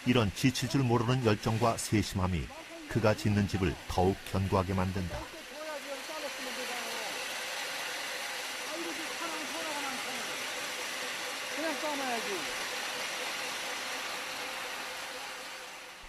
이런 지칠 줄 모르는 열정과 세심함이 그가 짓는 집을 더욱 견고하게 만든다.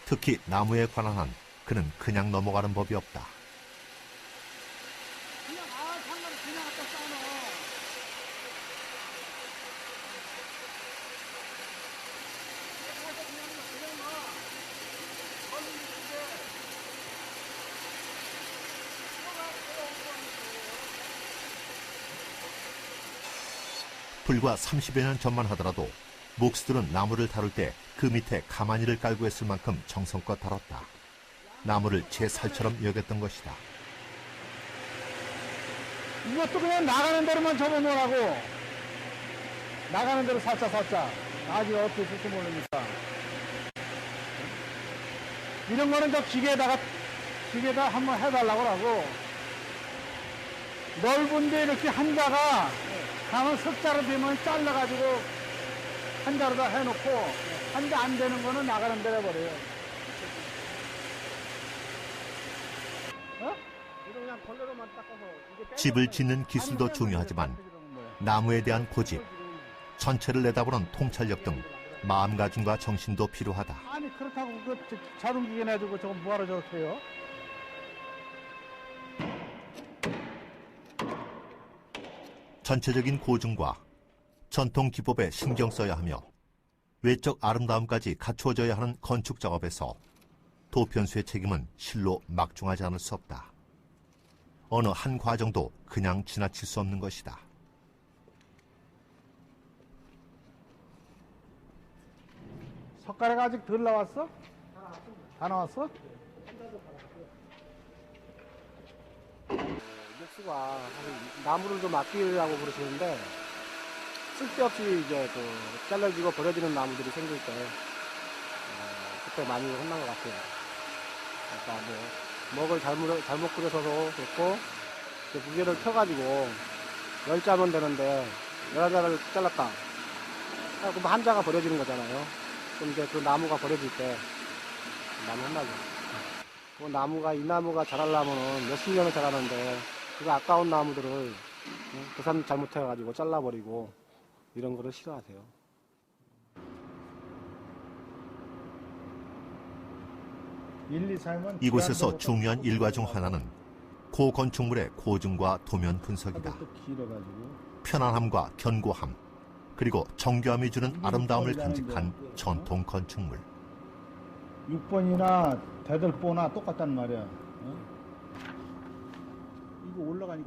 특히 나무에 관한 한 그는 그냥 넘어가는 법이 없다. 불과 30여 년 전만 하더라도 목수들은 나무를 다룰 때 그 밑에 가마니를 깔고 했을 만큼 정성껏 다뤘다. 나무를 제 살처럼 여겼던 것이다. 이것도 그냥 나가는 대로만 접어놓으라고. 나가는 대로 살짝. 나중에 어떻게 쓸지 모르니까. 이런 거는 저 기계에다 한번 해달라고 하고. 넓은데 이렇게 한자가 가면 석자로 되면 잘라가지고 한자로 다 해놓고 한자 안 되는 거는 나가는 대로 해버려요. 그냥 걸레로만 닦아서. 집을 짓는 기술도 중요하지만 나무에 대한 고집, 전체를 내다보는 통찰력 등 마음가짐과 정신도 필요하다. 아니 그렇다고 그 자동기계 내주고 저거 뭐하러 저렇게 해요? 전체적인 고증과 전통 기법에 신경 써야 하며 외적 아름다움까지 갖추어져야 하는 건축 작업에서 도편수의 책임은 실로 막중하지 않을 수 없다. 어느 한 과정도 그냥 지나칠 수 없는 것이다. 석가래가 아직 덜 나왔어? 다 나왔어? 목수가 사실 나무를 좀 아끼려고 그러시는데 쓸데없이 이제 그 잘라지고 버려지는 나무들이 생길 때 그때 많이 혼난 것 같아요. 그러니까 뭐 먹을 잘못 끓여서도 그렇고 무게를 펴가지고 10자면 되는데 11자를 잘랐다. 그럼 한 자가 버려지는 거잖아요. 그럼 이제 그 나무가 버려질 때 많이 혼나죠. 그 나무가 이 나무가 자라려면은 몇십 년을 자라는데 그 아까운 나무들을 계산 잘못해가지고 잘라버리고 이런 거를 싫어하세요. 이곳에서 중요한 일과 중 하나는 고건축물의 고증과 도면 분석이다. 편안함과 견고함, 그리고 정교함이 주는 아름다움을 간직한 전통 건축물. 6번이나 대들보나 똑같단 말이야.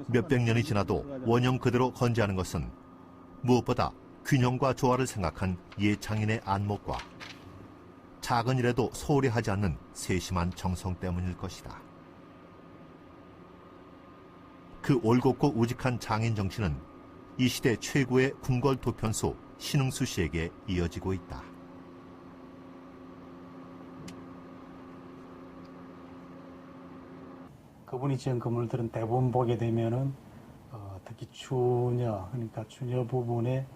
몇백 년이 지나도 원형 그대로 건재하는 것은 무엇보다 균형과 조화를 생각한 예창인의 안목과 작은 일에도 소홀히 하지 않는 세심한 정성 때문일 것이다. 그 올곧고 우직한 장인 정신은 이 시대 최고의 궁궐 도편수 신흥수 씨에게 이어지고 있다. 그분이 지은 건물들은 대부분 보게 되면은 특히 추녀, 그러니까 추녀 부분에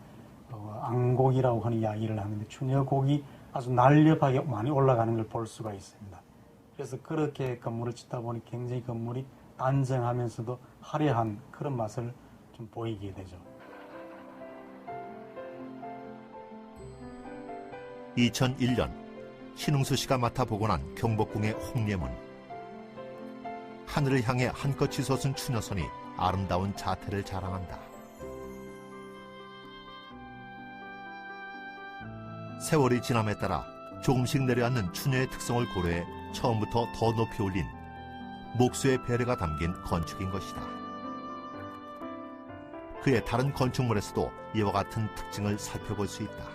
앙곡이라고 하는 이야기를 하는데 추녀곡이 아주 날렵하게 많이 올라가는 걸 볼 수가 있습니다. 그래서 그렇게 건물을 짓다 보니 굉장히 건물이 단정하면서도 화려한 그런 맛을 좀 보이게 되죠. 2001년 신흥수 씨가 맡아 복원한 경복궁의 홍례문. 하늘을 향해 한껏 치솟은 추녀선이 아름다운 자태를 자랑한다. 세월이 지남에 따라 조금씩 내려앉는 추녀의 특성을 고려해 처음부터 더 높이 올린 목수의 배려가 담긴 건축인 것이다. 그의 다른 건축물에서도 이와 같은 특징을 살펴볼 수 있다.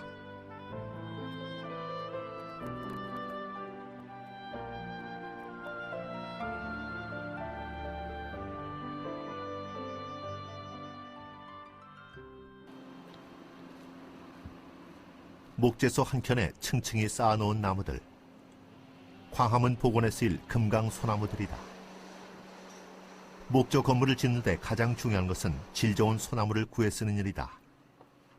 목재소 한켠에 층층이 쌓아놓은 나무들. 광화문 복원에 쓰일 금강 소나무들이다. 목조 건물을 짓는 데 가장 중요한 것은 질 좋은 소나무를 구해 쓰는 일이다.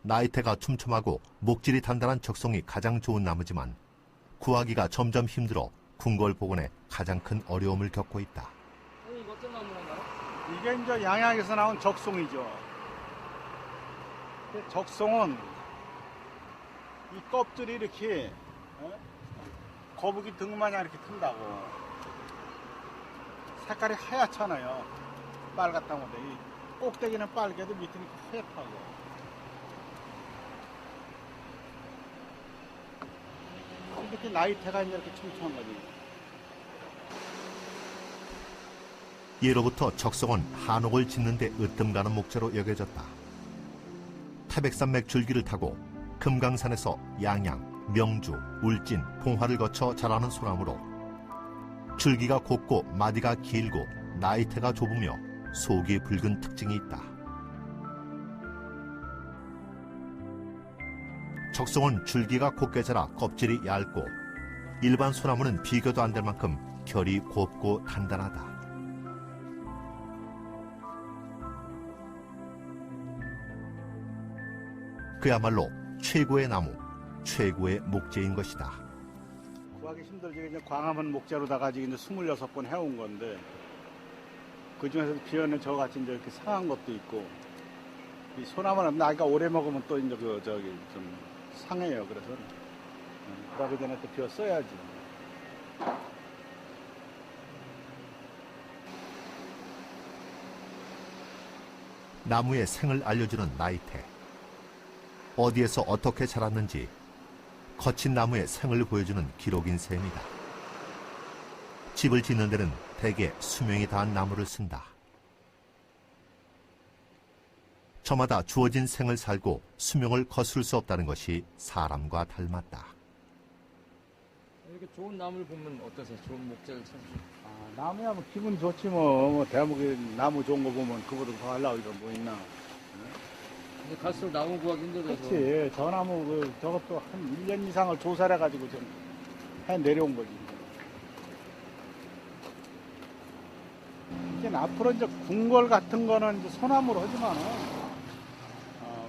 나이테가 촘촘하고 목질이 단단한 적성이 가장 좋은 나무지만 구하기가 점점 힘들어 궁궐 복원에 가장 큰 어려움을 겪고 있다. 이거 어떤 나무인가요? 이게 이제 양양에서 나온 적송이죠. 적송은 이 껍질이 이렇게 거북이 등 마냥 이렇게 튼다고. 색깔이 하얗잖아요. 빨갛다고 돼. 이 꼭대기는 빨개도 밑에는 하얗다고. 이렇게 나이테가 이제 이렇게 촘촘한 거지. 예로부터 적성은 한옥을 짓는 데 으뜸가는 목재로 여겨졌다. 태백산맥 줄기를 타고 금강산에서 양양, 명주, 울진, 봉화를 거쳐 자라는 소나무로 줄기가 곱고 마디가 길고 나이테가 좁으며 속이 붉은 특징이 있다. 적성은 줄기가 곱게 자라 껍질이 얇고 일반 소나무는 비교도 안 될 만큼 결이 곱고 단단하다. 그야말로 최고의 나무, 최고의 목재인 것이다. 구하기 힘들지. 이제 광화문 목재로다가 지금 이제 26번 해온 건데, 그 중에서도 비어는 저같이 이제 이렇게 상한 것도 있고, 이 소나무는 나이가 오래 먹으면 또 이제 좀 상해요. 그래서 구하기 전에 또 비어 써야지. 나무의 생을 알려주는 나이테. 어디에서 어떻게 자랐는지 거친 나무의 생을 보여주는 기록인 셈이다. 집을 짓는 데는 대개 수명이 다한 나무를 쓴다. 저마다 주어진 생을 살고 수명을 거스를 수 없다는 것이 사람과 닮았다. 이렇게 좋은 나무를 보면 어떠세요? 좋은 목재를 찾으면. 나무야 뭐 기분 좋지 뭐. 대한민국에 나무 좋은 거 보면 그거보다 더 하려고 이거 뭐 있나. 근데 갈수록 나무 구하기 힘들어서. 그렇지. 저 나무 저것도 한 1년 이상을 조사를 해가지고 좀 해 내려온 거지. 이제 앞으로 이제 궁궐 같은 거는 이제 소나무로 하지만은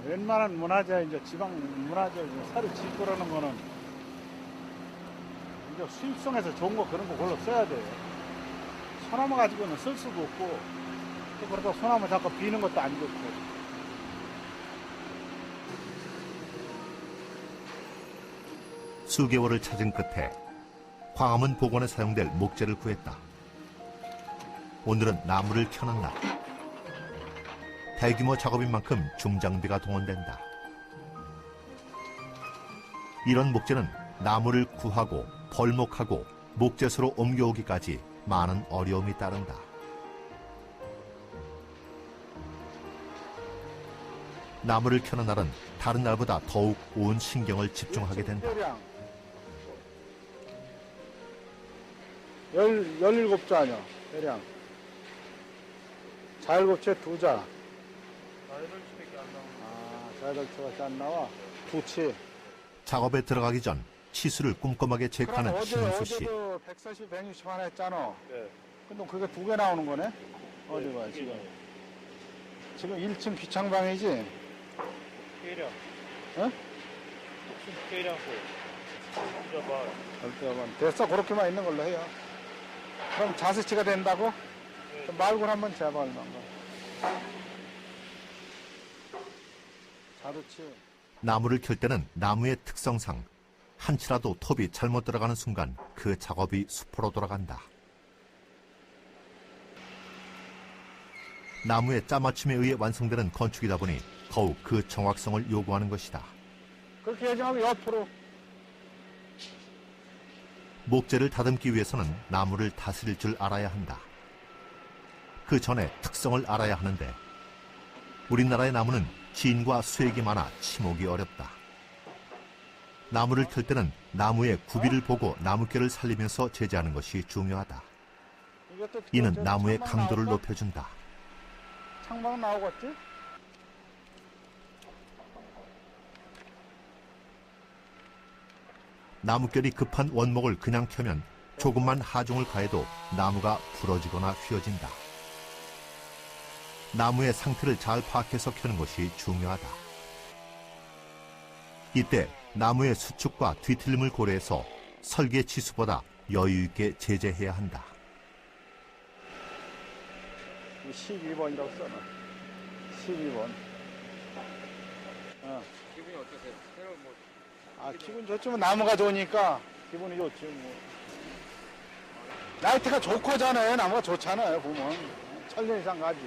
웬만한 문화재 이제 지방 문화재 새로 짓고 그러는 거는 이제 수입성에서 좋은 거 그런 거 골라 써야 돼요. 소나무 가지고는 쓸 수도 없고 또 그러다 소나무 자꾸 비는 것도 안 좋고. 수개월을 찾은 끝에 광화문 복원에 사용될 목재를 구했다. 오늘은 나무를 켜는 날. 대규모 작업인 만큼 중장비가 동원된다. 이런 목재는 나무를 구하고 벌목하고 목재소로 옮겨오기까지 많은 어려움이 따른다. 나무를 켜는 날은 다른 날보다 더욱 온 신경을 집중하게 된다. 17자냐, 대량. 자일곱체 2자. 자일곱체밖에 안 나오네. 자일곱체밖에 안 나와. 2치. 작업에 들어가기 전 치수를 꼼꼼하게 체크하는 신은수 씨. 어제도 140, 160 하나 했잖아. 네. 근데 그게 2개 나오는 거네? 어디 봐, 지금. 지금 1층 귀창방이지? 계량. 어? 독sun 계량 소. 잡아. 됐어, 그렇게만 있는 걸로 해요. 그럼 자세치가 된다고? 네. 말고 한번 재봐, 얼마인가. 자르치. 나무를 켤 때는 나무의 특성상 한치라도 톱이 잘못 들어가는 순간 그 작업이 수포로 돌아간다. 나무의 짜맞춤에 의해 완성되는 건축이다 보니 더욱 그 정확성을 요구하는 것이다. 그렇게 하지 말고 옆으로. 목재를 다듬기 위해서는 나무를 다스릴 줄 알아야 한다. 그 전에 특성을 알아야 하는데 우리나라의 나무는 진과 수액이 많아 치목이 어렵다. 나무를 켤 때는 나무의 구비를 보고 나무결을 살리면서 제재하는 것이 중요하다. 이는 나무의 강도를 높여준다. 창방 나오겠지? 나무결이 급한 원목을 그냥 켜면 조금만 하중을 가해도 나무가 부러지거나 휘어진다. 나무의 상태를 잘 파악해서 켜는 것이 중요하다. 이때 나무의 수축과 뒤틀림을 고려해서 설계 치수보다 여유 있게 제재해야 한다. 12번이라고 써놔. 12번. 기분이 어떠세요? 새로 뭐 기분 좋지. 뭐 나무가 좋으니까 기분이 좋지. 뭐. 라이트가 좋고잖아요. 나무가 좋잖아요. 보면. 천년 이상 가지.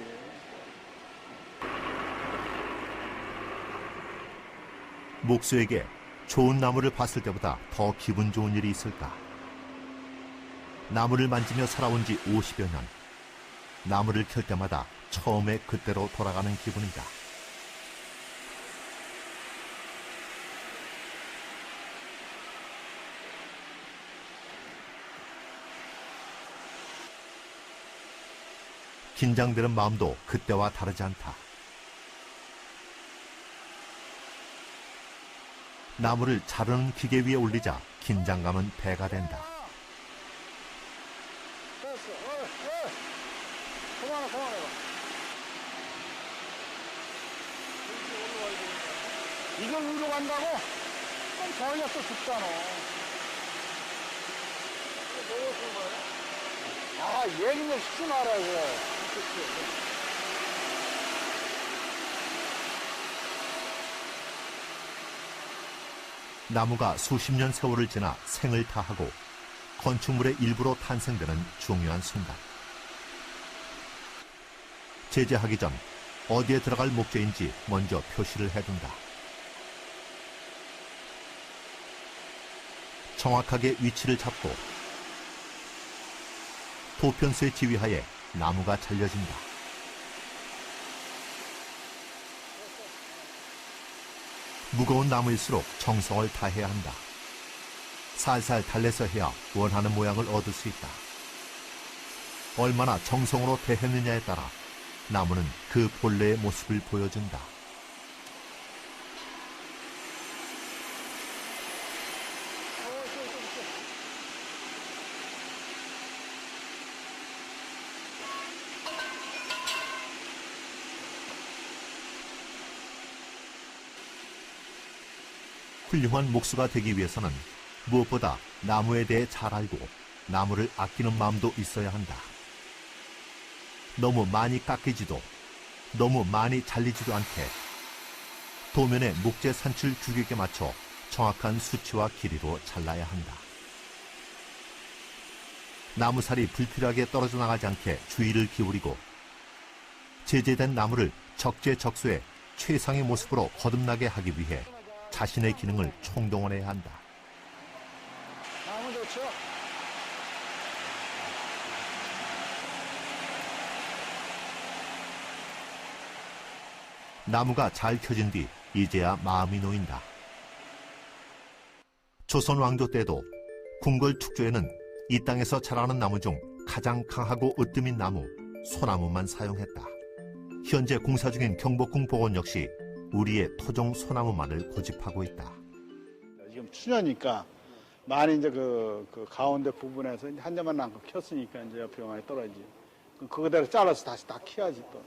목수에게 좋은 나무를 봤을 때보다 더 기분 좋은 일이 있을까? 나무를 만지며 살아온 지 50여 년. 나무를 켤 때마다 처음에 그때로 돌아가는 기분이다. 긴장되는 마음도 그때와 다르지 않다. 나무를 자르는 기계 위에 올리자 긴장감은 배가 된다. 됐어. 그만해. 이걸 위로 간다고? 그럼 저희가 또 죽잖아. 얘기는 쉽지 말아요. 나무가 수십 년 세월을 지나 생을 다하고 건축물의 일부로 탄생되는 중요한 순간. 제재하기 전 어디에 들어갈 목재인지 먼저 표시를 해둔다. 정확하게 위치를 잡고 도편수의 지휘하에 나무가 잘려진다. 무거운 나무일수록 정성을 다해야 한다. 살살 달래서 해야 원하는 모양을 얻을 수 있다. 얼마나 정성으로 대했느냐에 따라 나무는 그 본래의 모습을 보여준다. 훌륭한 목수가 되기 위해서는 무엇보다 나무에 대해 잘 알고 나무를 아끼는 마음도 있어야 한다. 너무 많이 깎이지도 너무 많이 잘리지도 않게 도면의 목재 산출 규격에 맞춰 정확한 수치와 길이로 잘라야 한다. 나무살이 불필요하게 떨어져 나가지 않게 주의를 기울이고 제재된 나무를 적재적소에 최상의 모습으로 거듭나게 하기 위해 자신의 기능을 총동원해야 한다. 나무 좋죠? 나무가 잘 켜진 뒤 이제야 마음이 놓인다. 조선 왕조 때도 궁궐 축조에는 이 땅에서 자라는 나무 중 가장 강하고 으뜸인 나무, 소나무만 사용했다. 현재 공사 중인 경복궁 복원 역시 우리의 토종 소나무만을 고집하고 있다. 지금 추녀니까 많이 이제 그 가운데 부분에서 한 대만 남고 켰으니까 이제 옆에 많이 떨어지지. 그거대로 잘라서 다시 다 키야지 또.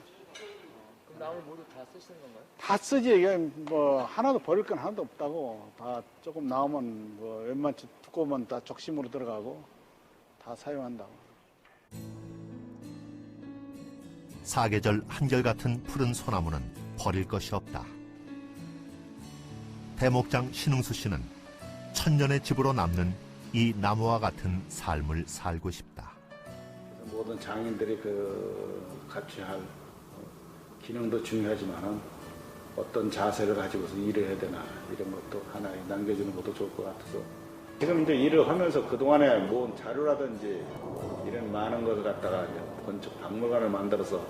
그럼 나무 모두 다 쓰시는 건가요? 다 쓰지. 이게 뭐 하나도 버릴 건 하나도 없다고. 다 조금 나오면 뭐 웬만치 두꺼우면 다 적심으로 들어가고 다 사용한다고. 사계절 한결같은 푸른 소나무는 버릴 것이 없다. 대목장 신웅수 씨는 천년의 집으로 남는 이 나무와 같은 삶을 살고 싶다. 그래서 모든 장인들이 갖춰야 할 기능도 중요하지만은 어떤 자세를 가지고서 일을 해야 되나 이런 것도 하나 남겨주는 것도 좋을 것 같아서 지금 이제 일을 하면서 그동안에 모은 자료라든지 이런 많은 것을 갖다가 이제 건축 박물관을 만들어서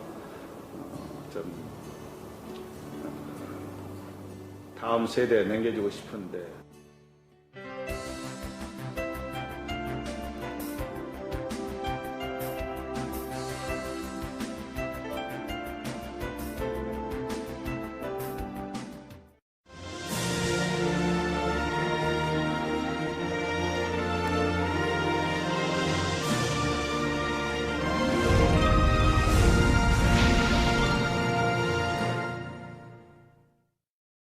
좀 다음 세대에 남겨주고 싶은데